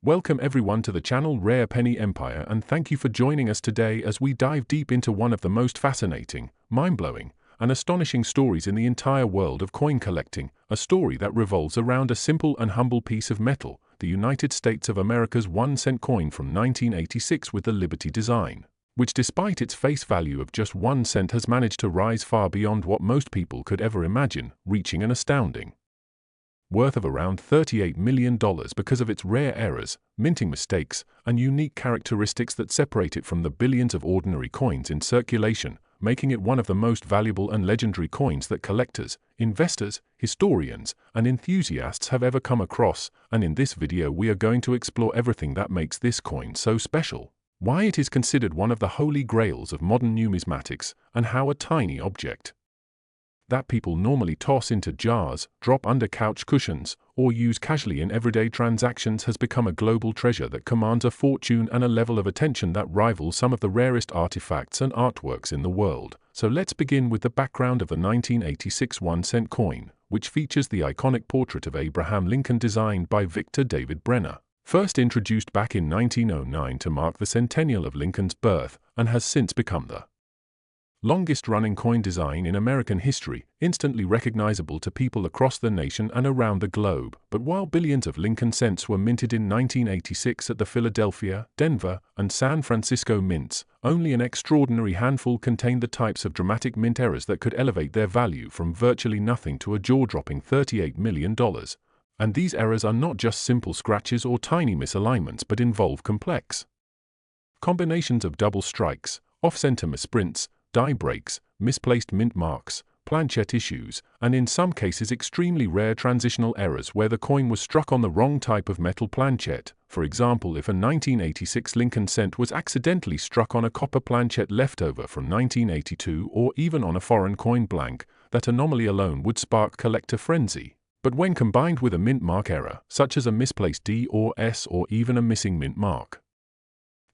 Welcome everyone to the channel Rare Penny Empire, and thank you for joining us today as we dive deep into one of the most fascinating, mind-blowing, and astonishing stories in the entire world of coin collecting, a story that revolves around a simple and humble piece of metal, the United States of America's 1-cent coin from 1986 with the Liberty design, which despite its face value of just 1 cent has managed to rise far beyond what most people could ever imagine, reaching an astounding worth of around $38 million because of its rare errors, minting mistakes, and unique characteristics that separate it from the billions of ordinary coins in circulation, making it one of the most valuable and legendary coins that collectors, investors, historians, and enthusiasts have ever come across. And in this video we are going to explore everything that makes this coin so special, why it is considered one of the holy grails of modern numismatics, and how a tiny object that people normally toss into jars, drop under couch cushions, or use casually in everyday transactions has become a global treasure that commands a fortune and a level of attention that rivals some of the rarest artifacts and artworks in the world. So let's begin with the background of the 1986 1-cent coin, which features the iconic portrait of Abraham Lincoln designed by Victor David Brenner, first introduced back in 1909 to mark the centennial of Lincoln's birth, and has since become the longest-running coin design in American history, instantly recognizable to people across the nation and around the globe. But while billions of Lincoln cents were minted in 1986 at the Philadelphia, Denver, and San Francisco mints, only an extraordinary handful contained the types of dramatic mint errors that could elevate their value from virtually nothing to a jaw-dropping $38 million. And these errors are not just simple scratches or tiny misalignments but involve complex combinations of double strikes, off-center misprints, die breaks, misplaced mint marks, planchette issues, and in some cases extremely rare transitional errors where the coin was struck on the wrong type of metal planchette. For example, if a 1986 Lincoln cent was accidentally struck on a copper planchette leftover from 1982 or even on a foreign coin blank, that anomaly alone would spark collector frenzy. But when combined with a mint mark error, such as a misplaced D or S or even a missing mint mark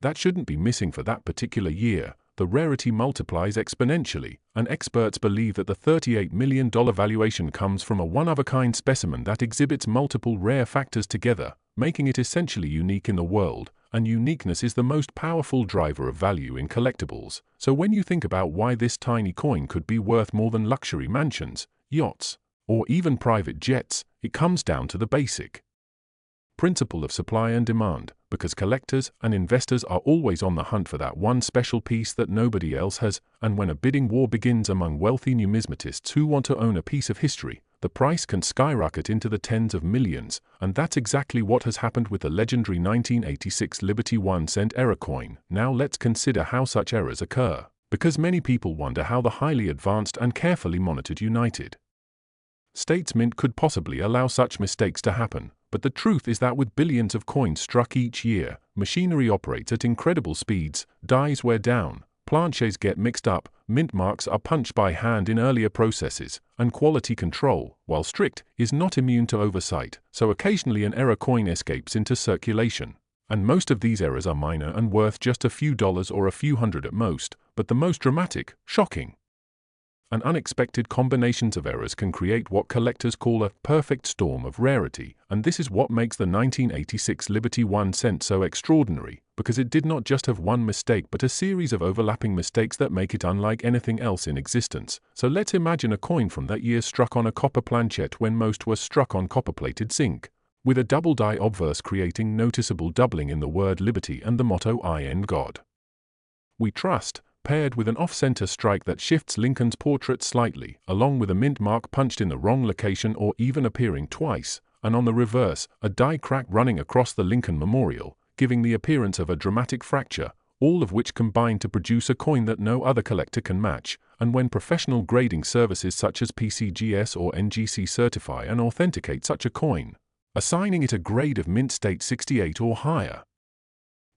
that shouldn't be missing for that particular year, the rarity multiplies exponentially, and experts believe that the $38 million valuation comes from a one-of-a-kind specimen that exhibits multiple rare factors together, making it essentially unique in the world, and uniqueness is the most powerful driver of value in collectibles. So when you think about why this tiny coin could be worth more than luxury mansions, yachts, or even private jets, it comes down to the basic principle of supply and demand, because collectors and investors are always on the hunt for that one special piece that nobody else has, and when a bidding war begins among wealthy numismatists who want to own a piece of history, the price can skyrocket into the tens of millions, and that's exactly what has happened with the legendary 1986 Liberty 1-cent error coin. Now let's consider how such errors occur, because many people wonder how the highly advanced and carefully monitored United States Mint could possibly allow such mistakes to happen. But the truth is that with billions of coins struck each year, machinery operates at incredible speeds, dies wear down, planchets get mixed up, mint marks are punched by hand in earlier processes, and quality control, while strict, is not immune to oversight, so occasionally an error coin escapes into circulation. And most of these errors are minor and worth just a few dollars or a few hundred at most, but the most dramatic, shocking, and unexpected combinations of errors can create what collectors call a perfect storm of rarity, and this is what makes the 1986 Liberty 1-cent so extraordinary, because it did not just have one mistake but a series of overlapping mistakes that make it unlike anything else in existence. So let's imagine a coin from that year struck on a copper planchette when most were struck on copper-plated zinc, with a double die obverse creating noticeable doubling in the word Liberty and the motto "In God We Trust," paired with an off-center strike that shifts Lincoln's portrait slightly, along with a mint mark punched in the wrong location or even appearing twice, and on the reverse, a die crack running across the Lincoln Memorial, giving the appearance of a dramatic fracture, all of which combine to produce a coin that no other collector can match. And when professional grading services such as PCGS or NGC certify and authenticate such a coin, assigning it a grade of mint state 68 or higher,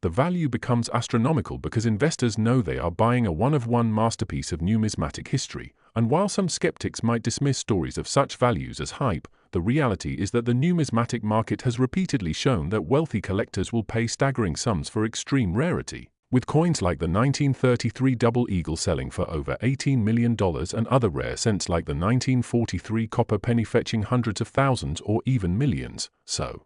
the value becomes astronomical because investors know they are buying a one-of-one masterpiece of numismatic history. And while some skeptics might dismiss stories of such values as hype, the reality is that the numismatic market has repeatedly shown that wealthy collectors will pay staggering sums for extreme rarity, with coins like the 1933 Double Eagle selling for over $18 million and other rare cents like the 1943 copper penny fetching hundreds of thousands or even millions. So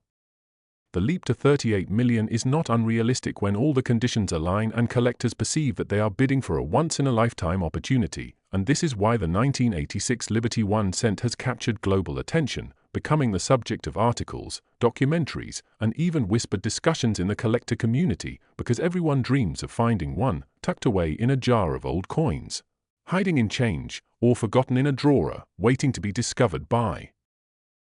The leap to 38 million is not unrealistic when all the conditions align and collectors perceive that they are bidding for a once-in-a-lifetime opportunity, and this is why the 1986 Liberty 1 cent has captured global attention, becoming the subject of articles, documentaries, and even whispered discussions in the collector community, because everyone dreams of finding one tucked away in a jar of old coins, hiding in change, or forgotten in a drawer, waiting to be discovered by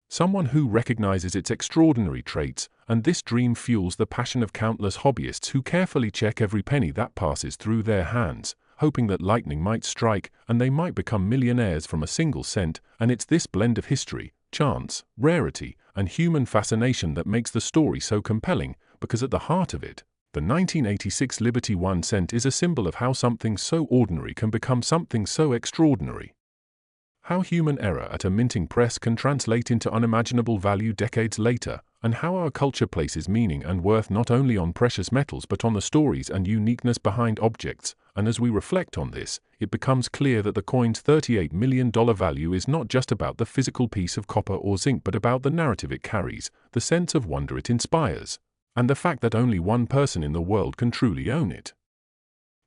someone who recognizes its extraordinary traits, and this dream fuels the passion of countless hobbyists who carefully check every penny that passes through their hands, hoping that lightning might strike and they might become millionaires from a single cent. And it's this blend of history, chance, rarity, and human fascination that makes the story so compelling, because at the heart of it, the 1986 Liberty 1 cent is a symbol of how something so ordinary can become something so extraordinary. How human error at a minting press can translate into unimaginable value decades later, and how our culture places meaning and worth not only on precious metals but on the stories and uniqueness behind objects. And as we reflect on this, it becomes clear that the coin's $38 million value is not just about the physical piece of copper or zinc but about the narrative it carries, the sense of wonder it inspires, and the fact that only one person in the world can truly own it,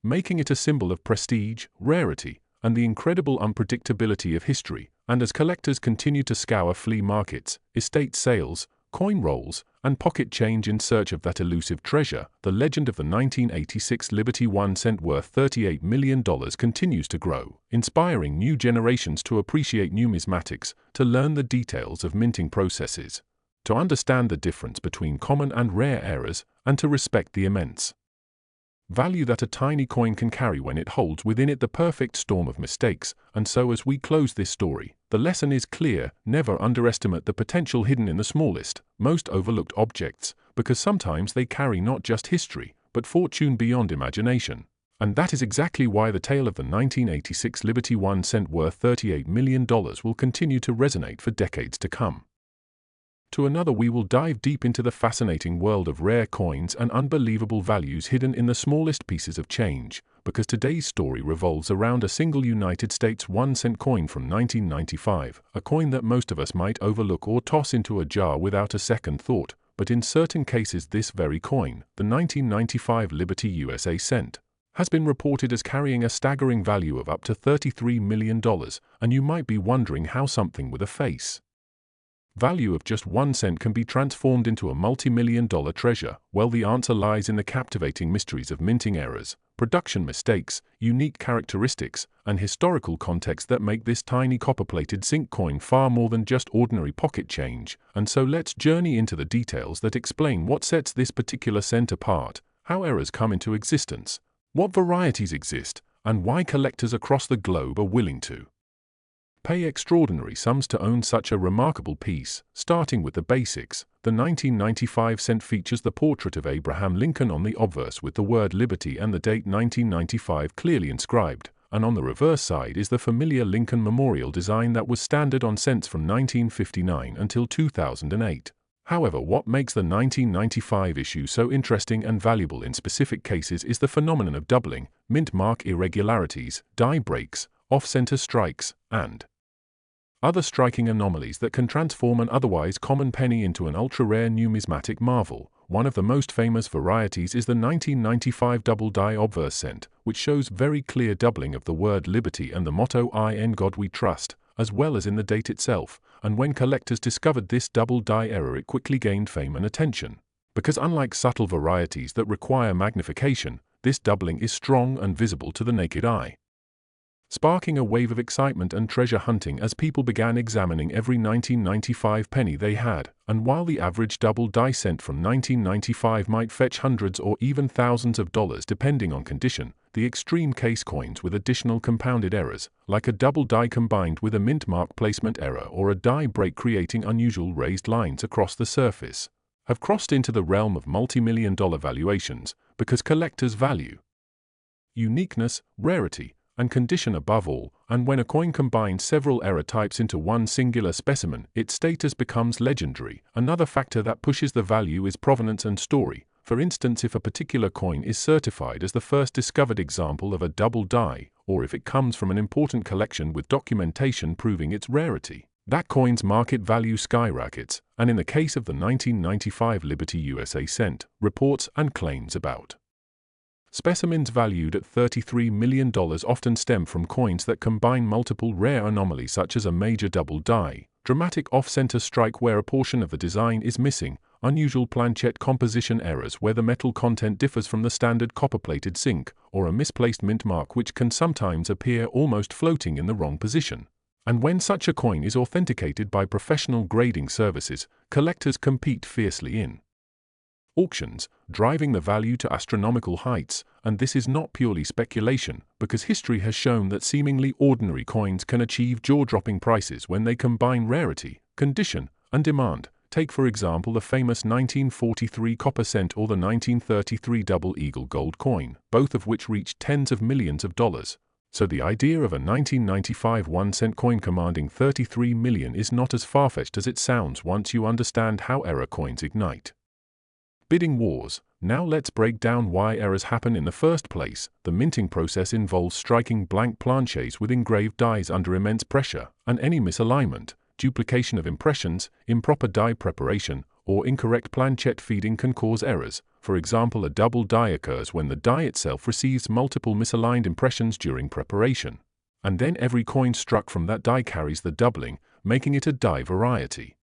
making it a symbol of prestige, rarity, and the incredible unpredictability of history. And as collectors continue to scour flea markets, estate sales, coin rolls, and pocket change in search of that elusive treasure, the legend of the 1986 Liberty 1 cent worth $38 million continues to grow, inspiring new generations to appreciate numismatics, to learn the details of minting processes, to understand the difference between common and rare errors, and to respect the immense value that a tiny coin can carry when it holds within it the perfect storm of mistakes. And so as we close this story, the lesson is clear: never underestimate the potential hidden in the smallest, most overlooked objects, because sometimes they carry not just history, but fortune beyond imagination. And that is exactly why the tale of the 1986 Liberty 1 cent worth $38 million will continue to resonate for decades to come. To another, we will dive deep into the fascinating world of rare coins and unbelievable values hidden in the smallest pieces of change, because today's story revolves around a single United States 1 cent coin from 1995, a coin that most of us might overlook or toss into a jar without a second thought. But in certain cases, this very coin, the 1995 Liberty USA cent, has been reported as carrying a staggering value of up to $33 million, and you might be wondering how something with a face value of just 1 cent can be transformed into a multi-million-dollar treasure. Well, the answer lies in the captivating mysteries of minting errors, production mistakes, unique characteristics, and historical context that make this tiny copper-plated zinc coin far more than just ordinary pocket change. And so let's journey into the details that explain what sets this particular cent apart, how errors come into existence, what varieties exist, and why collectors across the globe are willing to pay extraordinary sums to own such a remarkable piece. Starting with the basics, the 1995 cent features the portrait of Abraham Lincoln on the obverse with the word Liberty and the date 1995 clearly inscribed, and on the reverse side is the familiar Lincoln Memorial design that was standard on cents from 1959 until 2008. However, what makes the 1995 issue so interesting and valuable in specific cases is the phenomenon of doubling, mint mark irregularities, die breaks, off-center strikes, and other striking anomalies that can transform an otherwise common penny into an ultra-rare numismatic marvel. One of the most famous varieties is the 1995 double die obverse cent, which shows very clear doubling of the word liberty and the motto "In God We Trust," as well as in the date itself. And when collectors discovered this double die error, it quickly gained fame and attention, because unlike subtle varieties that require magnification, this doubling is strong and visible to the naked eye, sparking a wave of excitement and treasure hunting as people began examining every 1995 penny they had. And while the average double die cent from 1995 might fetch hundreds or even thousands of dollars depending on condition, the extreme case coins with additional compounded errors, like a double die combined with a mint mark placement error or a die break creating unusual raised lines across the surface, have crossed into the realm of multi-million-dollar valuations, because collectors value uniqueness, rarity, and condition above all. And when a coin combines several error types into one singular specimen, its status becomes legendary. Another factor that pushes the value is provenance and story. For instance, if a particular coin is certified as the first discovered example of a double die, or if it comes from an important collection with documentation proving its rarity, That coin's market value skyrockets, and in the case of the 1995 Liberty USA cent, reports and claims about specimens valued at $33 million often stem from coins that combine multiple rare anomalies such as a major double die, dramatic off-center strike where a portion of the design is missing, unusual planchette composition errors where the metal content differs from the standard copper-plated zinc, or a misplaced mint mark which can sometimes appear almost floating in the wrong position. And when such a coin is authenticated by professional grading services, collectors compete fiercely in auctions, driving the value to astronomical heights, and this is not purely speculation, because history has shown that seemingly ordinary coins can achieve jaw-dropping prices when they combine rarity, condition, and demand. Take for example the famous 1943 copper cent or the 1933 double eagle gold coin, both of which reached tens of millions of dollars. So the idea of a 1995 1-cent coin commanding $33 million is not as far-fetched as it sounds once you understand how error coins ignite bidding wars. Now let's break down why errors happen in the first place. The minting process involves striking blank planchets with engraved dies under immense pressure, and any misalignment, duplication of impressions, improper die preparation, or incorrect planchette feeding can cause errors. For example, a double die occurs when the die itself receives multiple misaligned impressions during preparation, and then every coin struck from that die carries the doubling, making it a die variety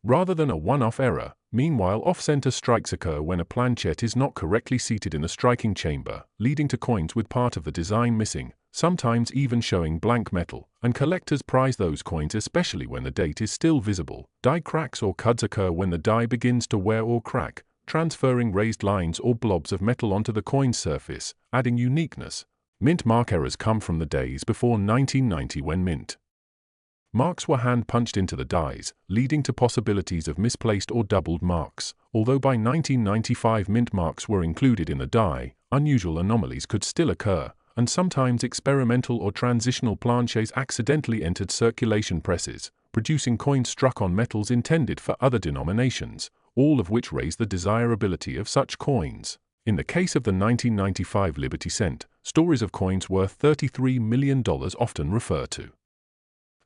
rather than a one-off error. Meanwhile, off-center strikes occur when a planchette is not correctly seated in the striking chamber, leading to coins with part of the design missing, sometimes even showing blank metal, and collectors prize those coins especially when the date is still visible. Die cracks or cuds occur when the die begins to wear or crack, transferring raised lines or blobs of metal onto the coin's surface, adding uniqueness. Mint mark errors come from the days before 1990 when mint marks were hand-punched into the dies, leading to possibilities of misplaced or doubled marks. Although by 1995 mint marks were included in the die, unusual anomalies could still occur, and sometimes experimental or transitional planchets accidentally entered circulation presses, producing coins struck on metals intended for other denominations, all of which raise the desirability of such coins. In the case of the 1995 Liberty cent, stories of coins worth $33 million often refer to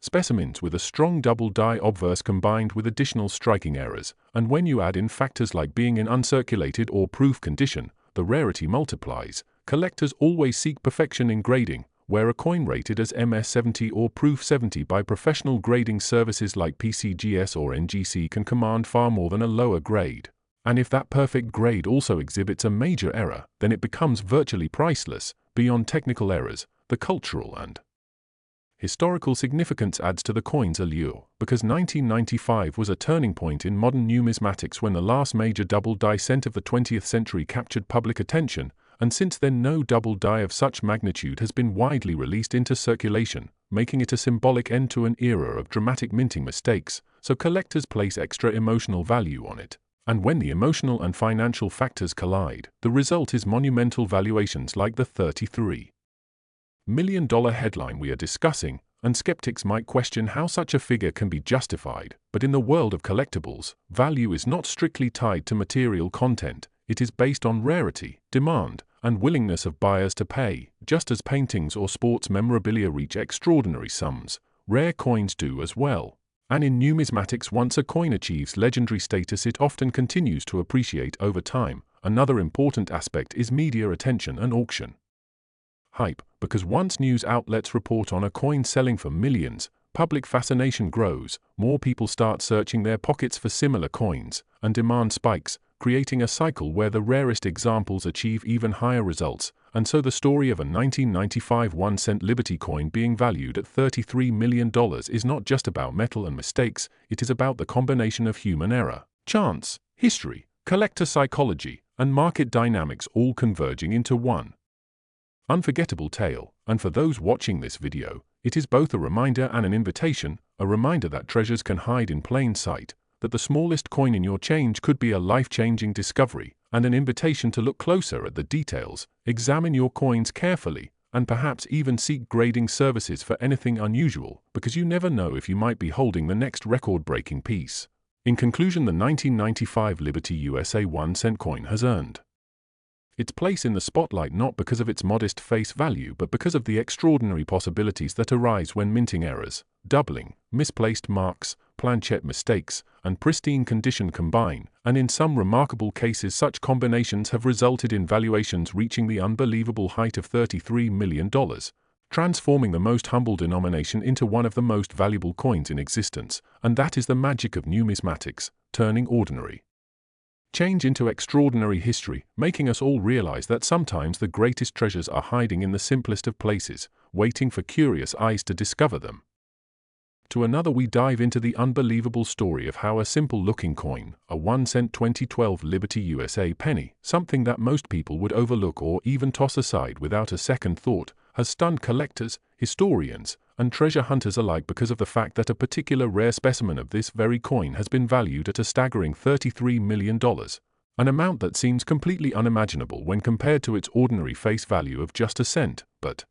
specimens with a strong double die obverse combined with additional striking errors, and when you add in factors like being in uncirculated or proof condition, the rarity multiplies. Collectors always seek perfection in grading, where a coin rated as MS70 or Proof 70 by professional grading services like PCGS or NGC can command far more than a lower grade. And if that perfect grade also exhibits a major error, then it becomes virtually priceless. Beyond technical errors, the cultural and historical significance adds to the coin's allure, because 1995 was a turning point in modern numismatics when the last major double die cent of the 20th century captured public attention, and since then no double die of such magnitude has been widely released into circulation, making it a symbolic end to an era of dramatic minting mistakes, so collectors place extra emotional value on it. And when the emotional and financial factors collide, the result is monumental valuations like the $33 million headline we are discussing, and skeptics might question how such a figure can be justified. But in the world of collectibles, value is not strictly tied to material content. It is based on rarity, demand, and willingness of buyers to pay. Just as paintings or sports memorabilia reach extraordinary sums, rare coins do as well. And in numismatics, once a coin achieves legendary status, it often continues to appreciate over time. Another important aspect is media attention and auction hype, because once news outlets report on a coin selling for millions, public fascination grows, more people start searching their pockets for similar coins, and demand spikes, creating a cycle where the rarest examples achieve even higher results. And so the story of a 1995 1-cent Liberty coin being valued at $33 million is not just about metal and mistakes, it is about the combination of human error, chance, history, collector psychology, and market dynamics all converging into one unforgettable tale. And for those watching this video, it is both a reminder and an invitation, a reminder that treasures can hide in plain sight, that the smallest coin in your change could be a life-changing discovery, and an invitation to look closer at the details, examine your coins carefully, and perhaps even seek grading services for anything unusual, because you never know if you might be holding the next record-breaking piece. In conclusion, the 1995 Liberty USA 1-cent coin has earned Its place in the spotlight not because of its modest face value but because of the extraordinary possibilities that arise when minting errors, doubling, misplaced marks, planchette mistakes, and pristine condition combine, and in some remarkable cases such combinations have resulted in valuations reaching the unbelievable height of $33 million, transforming the most humble denomination into one of the most valuable coins in existence, and that is the magic of numismatics, turning ordinary change into extraordinary history, making us all realize that sometimes the greatest treasures are hiding in the simplest of places, waiting for curious eyes to discover them. To another we dive into the unbelievable story of how a simple-looking coin, a 1-cent 2012 Liberty USA penny, something that most people would overlook or even toss aside without a second thought, has stunned collectors, historians, and treasure hunters alike because of the fact that a particular rare specimen of this very coin has been valued at a staggering $33 million, an amount that seems completely unimaginable when compared to its ordinary face value of just a cent, but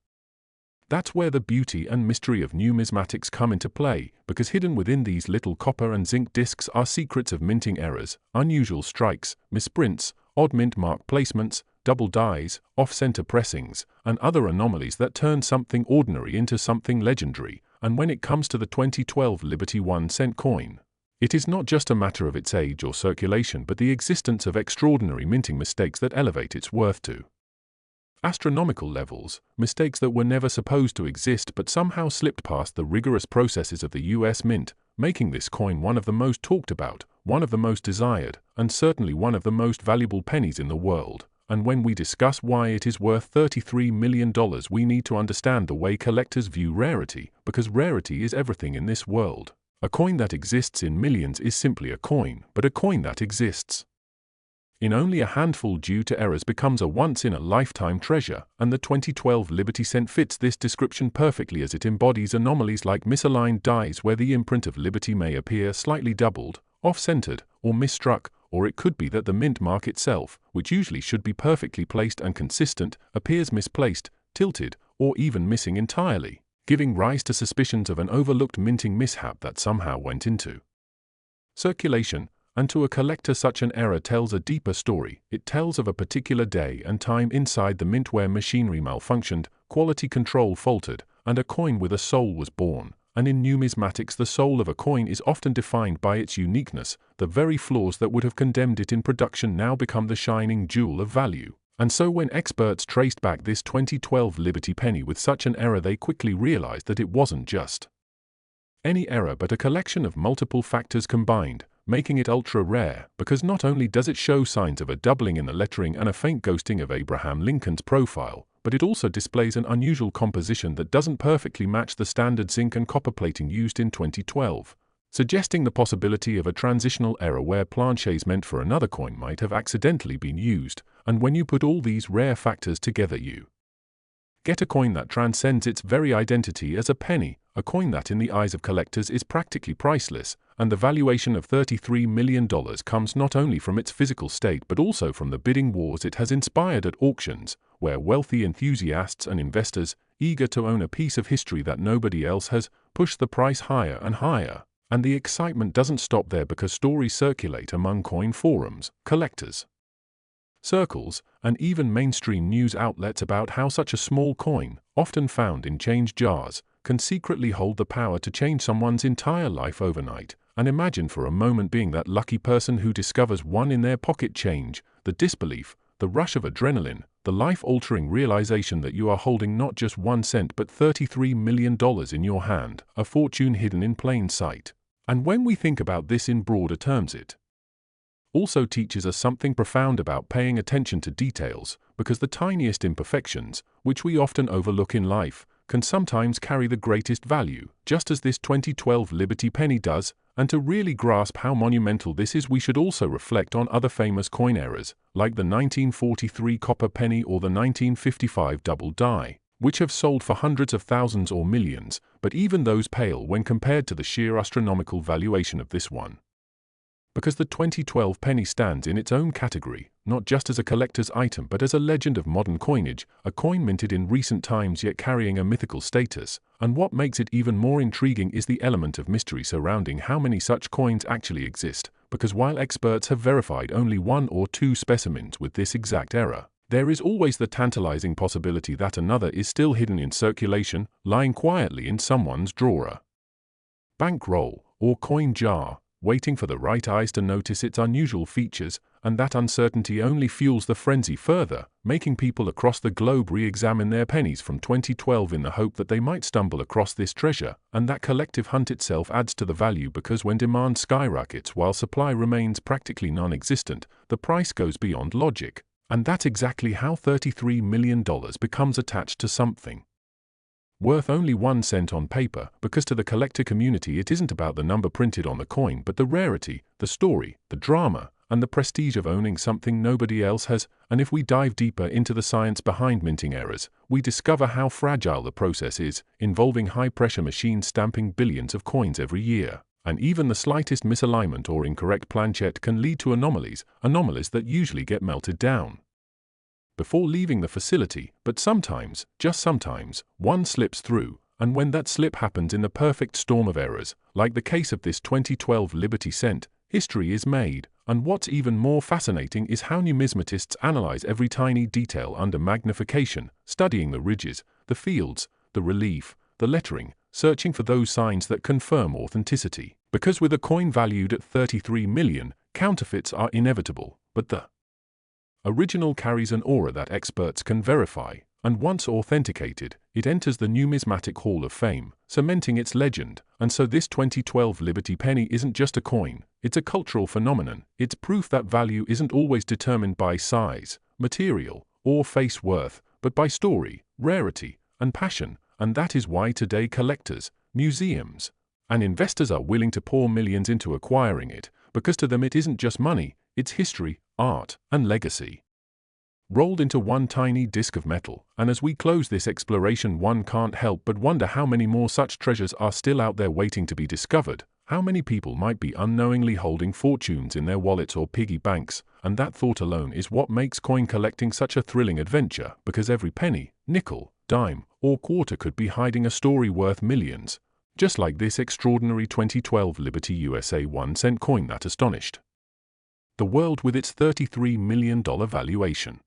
that's where the beauty and mystery of numismatics come into play, because hidden within these little copper and zinc discs are secrets of minting errors, unusual strikes, misprints, odd mint mark placements, double dies, off-center pressings, and other anomalies that turn something ordinary into something legendary. And when it comes to the 2012 Liberty 1-cent coin, it is not just a matter of its age or circulation but the existence of extraordinary minting mistakes that elevate its worth to astronomical levels, mistakes that were never supposed to exist but somehow slipped past the rigorous processes of the US Mint, making this coin one of the most talked about, one of the most desired, and certainly one of the most valuable pennies in the world. And when we discuss why it is worth $33 million, we need to understand the way collectors view rarity, because rarity is everything in this world. A coin that exists in millions is simply a coin, but a coin that exists in only a handful due to errors becomes a once-in-a-lifetime treasure, and the 2012 Liberty cent fits this description perfectly as it embodies anomalies like misaligned dies where the imprint of Liberty may appear slightly doubled, off-centered, or misstruck, or it could be that the mint mark itself, which usually should be perfectly placed and consistent, appears misplaced, tilted, or even missing entirely, giving rise to suspicions of an overlooked minting mishap that somehow went into circulation. And to a collector such an error tells a deeper story. It tells of a particular day and time inside the mint where machinery malfunctioned, quality control faltered, and a coin with a soul was born. And in numismatics the soul of a coin is often defined by its uniqueness. The very flaws that would have condemned it in production now become the shining jewel of value. And so when experts traced back this 2012 Liberty penny with such an error, they quickly realized that it wasn't just any error but a collection of multiple factors combined, making it ultra-rare, because not only does it show signs of a doubling in the lettering and a faint ghosting of Abraham Lincoln's profile, but it also displays an unusual composition that doesn't perfectly match the standard zinc and copper plating used in 2012, suggesting the possibility of a transitional error where planchets meant for another coin might have accidentally been used. And when you put all these rare factors together, you get a coin that transcends its very identity as a penny, a coin that in the eyes of collectors is practically priceless, and the valuation of $33 million comes not only from its physical state but also from the bidding wars it has inspired at auctions, where wealthy enthusiasts and investors, eager to own a piece of history that nobody else has, push the price higher and higher. And the excitement doesn't stop there, because stories circulate among coin forums, collectors circles, and even mainstream news outlets about how such a small coin, often found in change jars, can secretly hold the power to change someone's entire life overnight. And imagine for a moment being that lucky person who discovers one in their pocket. Change, the disbelief, the rush of adrenaline, the life-altering realization that you are holding not just 1 cent but $33 million in your hand, a fortune hidden in plain sight. And when we think about this in broader terms, it also teaches us something profound about paying attention to details, because the tiniest imperfections, which we often overlook in life, can sometimes carry the greatest value, just as this 2012 Liberty penny does. And to really grasp how monumental this is, we should also reflect on other famous coin errors, like the 1943 copper penny or the 1955 double die, which have sold for hundreds of thousands or millions, but even those pale when compared to the sheer astronomical valuation of this one. Because the 2012 penny stands in its own category, not just as a collector's item but as a legend of modern coinage, a coin minted in recent times yet carrying a mythical status. And what makes it even more intriguing is the element of mystery surrounding how many such coins actually exist, because while experts have verified only 1 or 2 specimens with this exact error, there is always the tantalizing possibility that another is still hidden in circulation, lying quietly in someone's drawer, bankroll, or coin jar, waiting for the right eyes to notice its unusual features, and that uncertainty only fuels the frenzy further, making people across the globe re-examine their pennies from 2012 in the hope that they might stumble across this treasure, and that collective hunt itself adds to the value because when demand skyrockets while supply remains practically non-existent, the price goes beyond logic. And that's exactly how $33 million becomes attached to something worth only 1 cent on paper, because to the collector community it isn't about the number printed on the coin but the rarity, the story, the drama, and the prestige of owning something nobody else has. And if we dive deeper into the science behind minting errors, we discover how fragile the process is, involving high-pressure machines stamping billions of coins every year. And even the slightest misalignment or incorrect planchette can lead to anomalies that usually get melted down before leaving the facility, but sometimes, just sometimes, one slips through, and when that slip happens in the perfect storm of errors, like the case of this 2012 Liberty cent, history is made. And what's even more fascinating is how numismatists analyze every tiny detail under magnification, studying the ridges, the fields, the relief, the lettering, searching for those signs that confirm authenticity. Because with a coin valued at 33 million, counterfeits are inevitable, but the original carries an aura that experts can verify, and once authenticated, it enters the Numismatic Hall of Fame, cementing its legend. And so this 2012 Liberty penny isn't just a coin, it's a cultural phenomenon. It's proof that value isn't always determined by size, material, or face worth, but by story, rarity, and passion. And that is why today collectors, museums, and investors are willing to pour millions into acquiring it, because to them it isn't just money, it's history, art, and legacy rolled into one tiny disc of metal. And as we close this exploration, one can't help but wonder how many more such treasures are still out there waiting to be discovered. How many people might be unknowingly holding fortunes in their wallets or piggy banks? And that thought alone is what makes coin collecting such a thrilling adventure, because every penny, nickel, dime, or quarter could be hiding a story worth millions. Just like this extraordinary 2012 Liberty USA 1 cent coin that astonished the world with its $33 million valuation.